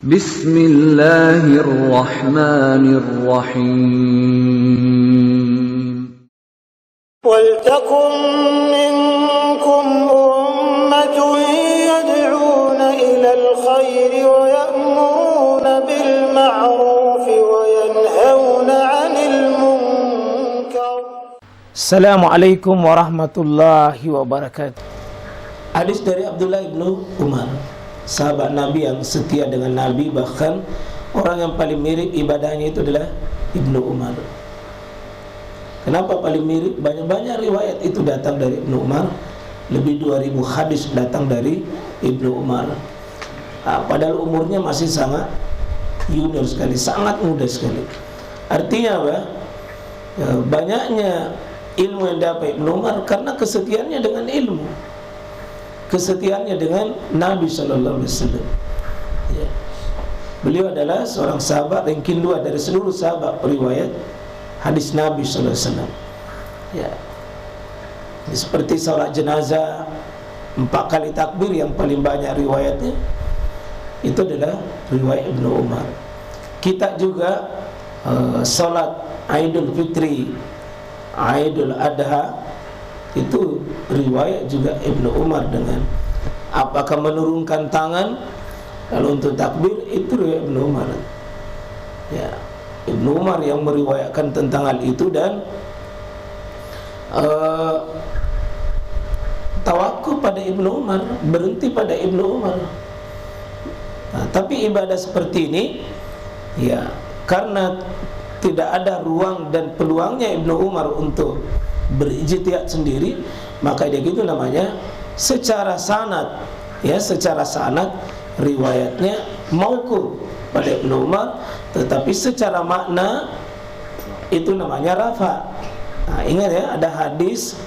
Bismillahirrahmanirrahim. وَلْتَكُنْ مِنْكُمْ أُمَّةٌ يَدْعُونَ إِلَى الْخَيْرِ وَيَأْمُرُونَ بِالْمَعْرُوفِ وَيَنْهَوْنَ عَنِ الْمُنْكَرِ. Assalamualaikum warahmatullahi wabarakatuh. Hadis dari Abdullah ibnu Umar, sahabat Nabi yang setia dengan Nabi, bahkan orang yang paling mirip ibadahnya itu adalah Ibnu Umar. Kenapa paling mirip? Banyak-banyak riwayat itu datang dari Ibnu Umar. Lebih 2000 hadis datang dari Ibnu Umar. Padahal umurnya masih sangat junior sekali, sangat muda sekali. Artinya apa? Banyaknya ilmu yang dapat Ibnu Umar karena kesetiaannya dengan ilmu, kesetiaannya dengan Nabi Sallallahu Alaihi Wasallam. Beliau adalah seorang sahabat ranking 2 dari seluruh sahabat riwayat hadis Nabi Sallallahu Alaihi Wasallam. Seperti salat jenazah 4 kali takbir yang paling banyak riwayatnya itu adalah riwayat Ibnu Umar. Kita juga salat Aidul Fitri, Aidul Adha, itu riwayat juga Ibnu Umar dengan apakah menurunkan tangan kalau untuk takbir, itu riwayat Ibnu Umar. Ibnu Umar yang meriwayatkan tentang hal itu, dan tawakuf pada Ibnu Umar, berhenti pada Ibnu Umar. Tapi ibadah seperti ini karena tidak ada ruang dan peluangnya Ibnu Umar untuk berijtihad sendiri, maka dia gitu namanya secara sanad, secara sanad riwayatnya mauquf pada Ibnu Umar, tetapi secara makna itu namanya rafa. Ingat ada hadis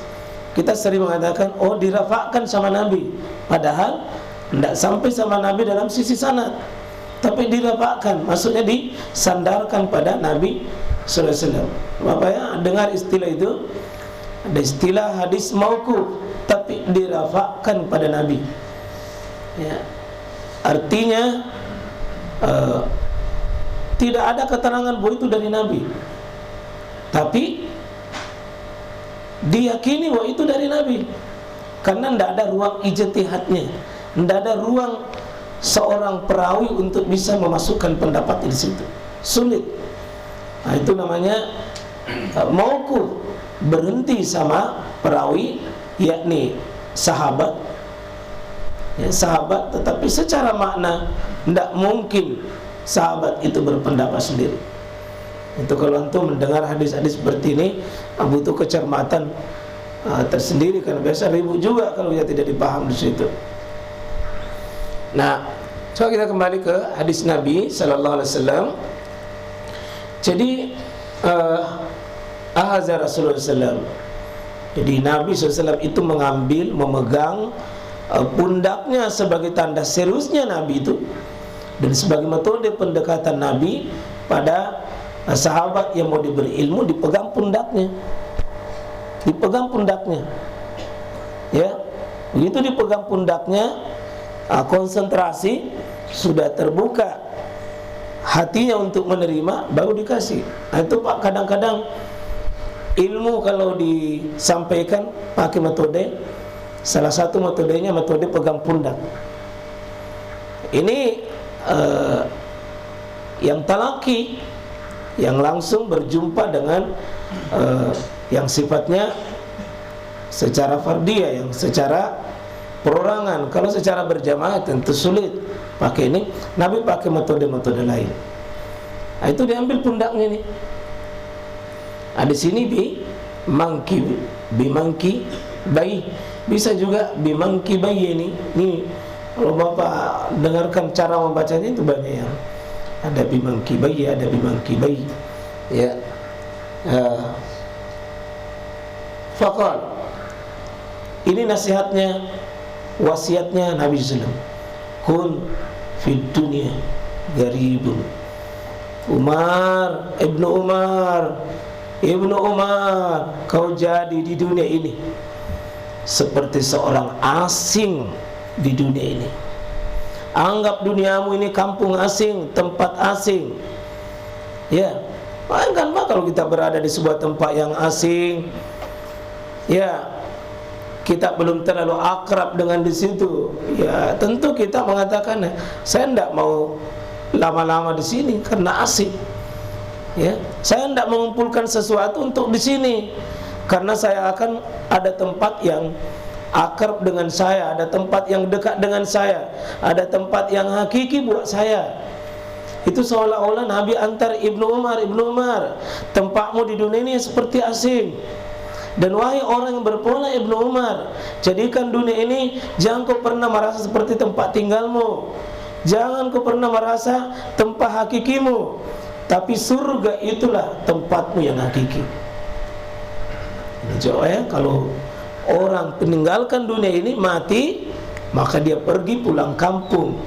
kita sering mengatakan dirafa'kan sama Nabi, padahal tidak sampai sama Nabi dalam sisi sanad, tapi dirafa'kan, maksudnya disandarkan pada Nabi sallallahu alaihi wasallam. Bapak dengar istilah itu? Ada istilah hadis mauquf tapi dirafa'kan pada Nabi. Artinya tidak ada keterangan bahwa itu dari Nabi, tapi diyakini bahwa itu dari Nabi, karena tidak ada ruang ijtihadnya, tidak ada ruang seorang perawi untuk bisa memasukkan pendapat di situ, sulit. Itu namanya mauquf, berhenti sama perawi, yakni sahabat, sahabat, tetapi secara makna tidak mungkin sahabat itu berpendapat sendiri. Itu kalau antum mendengar hadis-hadis seperti ini, butuh kecermatan tersendiri, karena biasa ribut juga kalau dia tidak dipaham di situ. Nah, coba kita kembali ke hadis Nabi Sallallahu Alaihi Wasallam. Jadi ahazar Rasulullah SAW. Jadi Nabi SAW itu memegang pundaknya sebagai tanda seriusnya Nabi itu, dan sebagai metode pendekatan Nabi pada sahabat yang mau diberi ilmu, dipegang pundaknya, begitu dipegang pundaknya, konsentrasi sudah terbuka hatinya untuk menerima, baru dikasih. Itu Pak, kadang-kadang ilmu kalau disampaikan pakai metode, salah satu metodenya metode pegang pundak. Ini yang talaki, yang langsung berjumpa dengan yang sifatnya secara fardiyah, yang secara perorangan. Kalau secara berjamaah tentu sulit pakai ini. Nabi pakai metode-metode lain. Itu diambil pundaknya nih. Di sini bimangki bayi, bisa juga bimangki bayi ini. Nih, kalau Bapak dengarkan cara membacanya itu banyak yang ada bimangki bayi, ada bimangki bayi. Faqal, ini nasihatnya, wasiatnya Nabi SAW. Kun fid dunya garibun. Ibnu Umar, kau jadi di dunia ini seperti seorang asing di dunia ini. Anggap duniamu ini kampung asing, tempat asing. Ya, bayangkan Pak kalau kita berada di sebuah tempat yang asing, ya, kita belum terlalu akrab dengan di situ. Ya, tentu kita mengatakan, saya tidak mau lama-lama di sini karena asing. Ya, saya tidak mengumpulkan sesuatu untuk di sini karena saya akan ada tempat yang akrab dengan saya, ada tempat yang dekat dengan saya, ada tempat yang hakiki buat saya. Itu seolah-olah Nabi antar Ibnu Umar, tempatmu di dunia ini seperti asing. Dan wahai orang yang berpola Ibnu Umar, jadikan dunia ini jangan kau pernah merasa seperti tempat tinggalmu, jangan kau pernah merasa tempat hakikimu, tapi surga itulah tempatmu yang hakiki. Ini jauh ya, kalau orang meninggalkan dunia ini, mati, maka dia pergi pulang kampung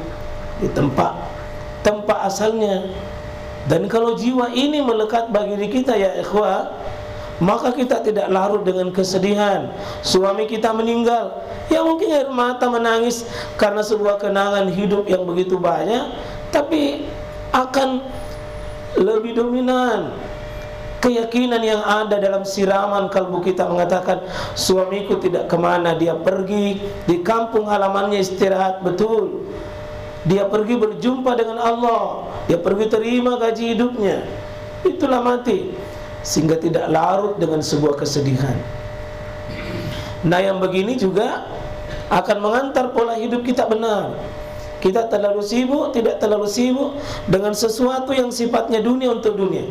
di tempat asalnya. Dan kalau jiwa ini melekat bagi diri kita ya ikhwah, maka kita tidak larut dengan kesedihan. Suami kita meninggal, ya mungkin air mata menangis karena sebuah kenangan hidup yang begitu banyak, tapi akan lebih dominan keyakinan yang ada dalam siraman kalbu kita mengatakan, suamiku tidak kemana, dia pergi di kampung halamannya istirahat betul, dia pergi berjumpa dengan Allah, dia pergi terima gaji hidupnya, itulah mati, sehingga tidak larut dengan sebuah kesedihan. Nah, yang begini juga akan mengantar pola hidup kita benar. Kita terlalu sibuk, tidak terlalu sibuk dengan sesuatu yang sifatnya dunia untuk dunia.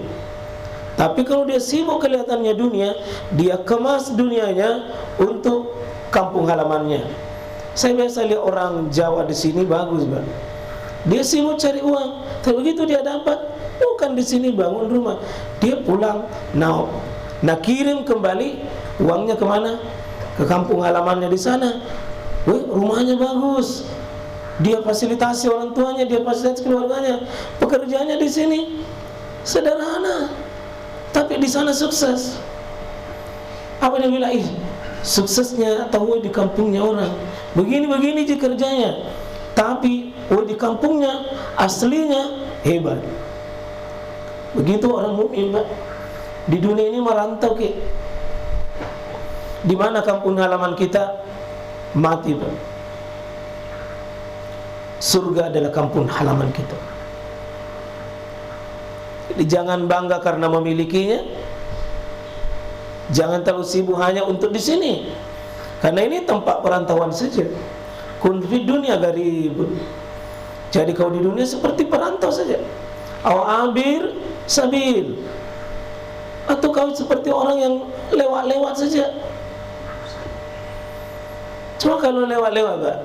Tapi kalau dia sibuk kelihatannya dunia, dia kemas dunianya untuk kampung halamannya. Saya biasa lihat orang Jawa di sini bagus, Bang. Dia sibuk cari uang, tapi begitu dia dapat, bukan di sini bangun rumah, dia pulang, nah kirim kembali uangnya kemana? Ke kampung halamannya di sana. Rumahnya bagus, dia fasilitasi orang tuanya, dia fasilitasi keluarganya, pekerjaannya di sini sederhana, tapi di sana sukses. Apa dia bilang? Suksesnya tahu di kampungnya orang begini-begini je kerjanya, tapi di kampungnya aslinya hebat. Begitu orang mukmin, Pak. Di dunia ini merantau ke di mana kampung halaman kita mati, Pak. Surga adalah kampung halaman kita. Jadi jangan bangga karena memilikinya. Jangan terlalu sibuk hanya untuk di sini, karena ini tempat perantauan saja. Kun fid dunya gharibun. Jadi kau di dunia seperti perantau saja. Aw abir sabil. Atau kau seperti orang yang lewat-lewat saja. Cuma kalau lewat-lewat, Pak.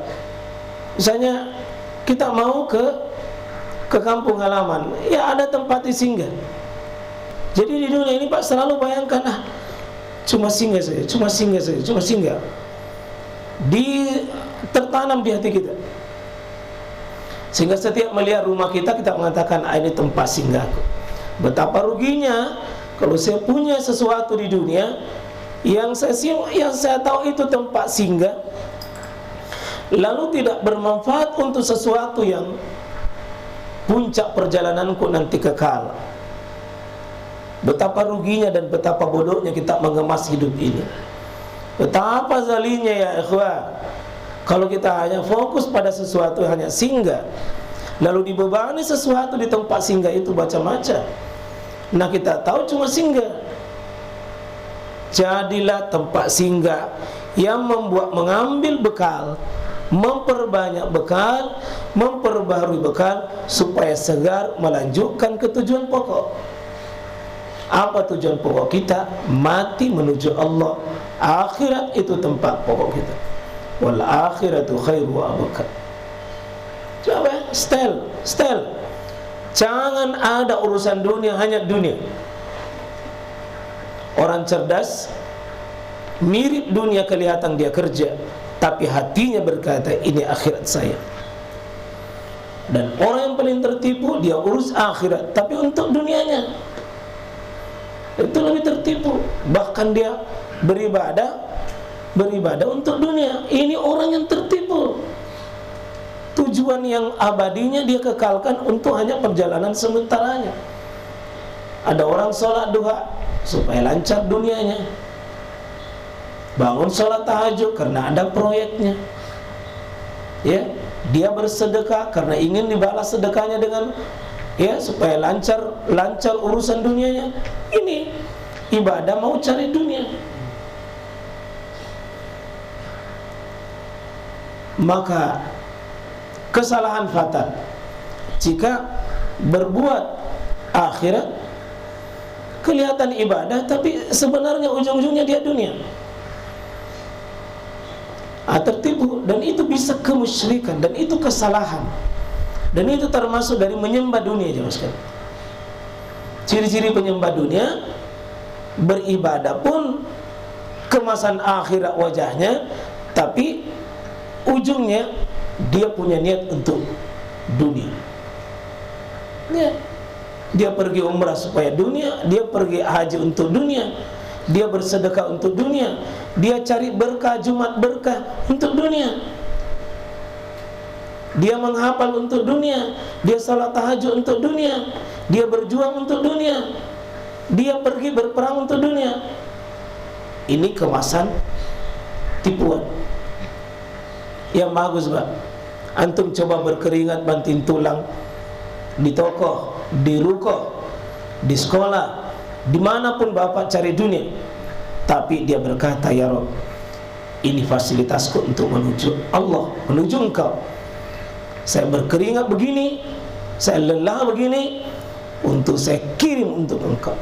Misalnya kita mau ke kampung halaman, ya ada tempat singgah. Jadi di dunia ini, Pak, selalu bayangkan, cuma singgah saja, cuma singgah saja, cuma singgah. Tertanam di hati kita, sehingga setiap melihat rumah kita mengatakan, ini tempat singgahku. Betapa ruginya kalau saya punya sesuatu di dunia yang saya tahu itu tempat singgah, lalu tidak bermanfaat untuk sesuatu yang puncak perjalananku nanti kekal. Betapa ruginya dan betapa bodohnya kita mengemas hidup ini. Betapa zalinya ya ikhwah, kalau kita hanya fokus pada sesuatu yang hanya singgah, lalu dibebani sesuatu di tempat singgah itu macam-macam. Nah, kita tahu cuma singgah. Jadilah tempat singgah yang mengambil bekal, memperbanyak bekal, memperbaharui bekal, supaya segar melanjutkan ke tujuan pokok. Apa tujuan pokok kita? Mati menuju Allah. Akhirat itu tempat pokok kita. Wal akhiratu khairu wa abqa. Coba style. Jangan ada urusan dunia, hanya dunia. Orang cerdas, mirip dunia kelihatan dia kerja, tapi hatinya berkata, ini akhirat saya. Dan orang yang paling tertipu, dia urus akhirat, tapi untuk dunianya itu lebih tertipu. Bahkan dia beribadah untuk dunia. Ini orang yang tertipu. tujuan yang abadinya dia kekalkan untuk hanya perjalanan sementaranya. Ada orang sholat duha supaya lancar dunianya, bangun sholat tahajud karena ada proyeknya, ya, dia bersedekah karena ingin dibalas sedekahnya dengan, ya, supaya lancar urusan dunianya. Ini ibadah mau cari dunia. Maka kesalahan fatal jika berbuat akhirat kelihatan ibadah tapi sebenarnya ujung-ujungnya dia dunia. Tertipu, dan itu bisa kemusyrikan, dan itu kesalahan, dan itu termasuk dari menyembah dunia. Jemaah sekalian, ciri-ciri penyembah dunia, beribadah pun kemasan akhirat wajahnya, tapi ujungnya dia punya niat untuk dunia. Ya, dia pergi umrah supaya dunia, dia pergi haji untuk dunia, dia bersedekah untuk dunia, dia cari berkah Jumat berkah untuk dunia, dia menghafal untuk dunia, dia salat tahajud untuk dunia, dia berjuang untuk dunia, dia pergi berperang untuk dunia. Ini kemasan tipuan. Yang bagus, Pak, antum coba berkeringat banting tulang di toko, di ruko, di sekolah, dimanapun bapak cari dunia, tapi dia berkata, ya Rabb, ini fasilitasku untuk menuju Allah, menuju Engkau. Saya berkeringat begini, saya lelah begini, untuk saya kirim untuk Engkau.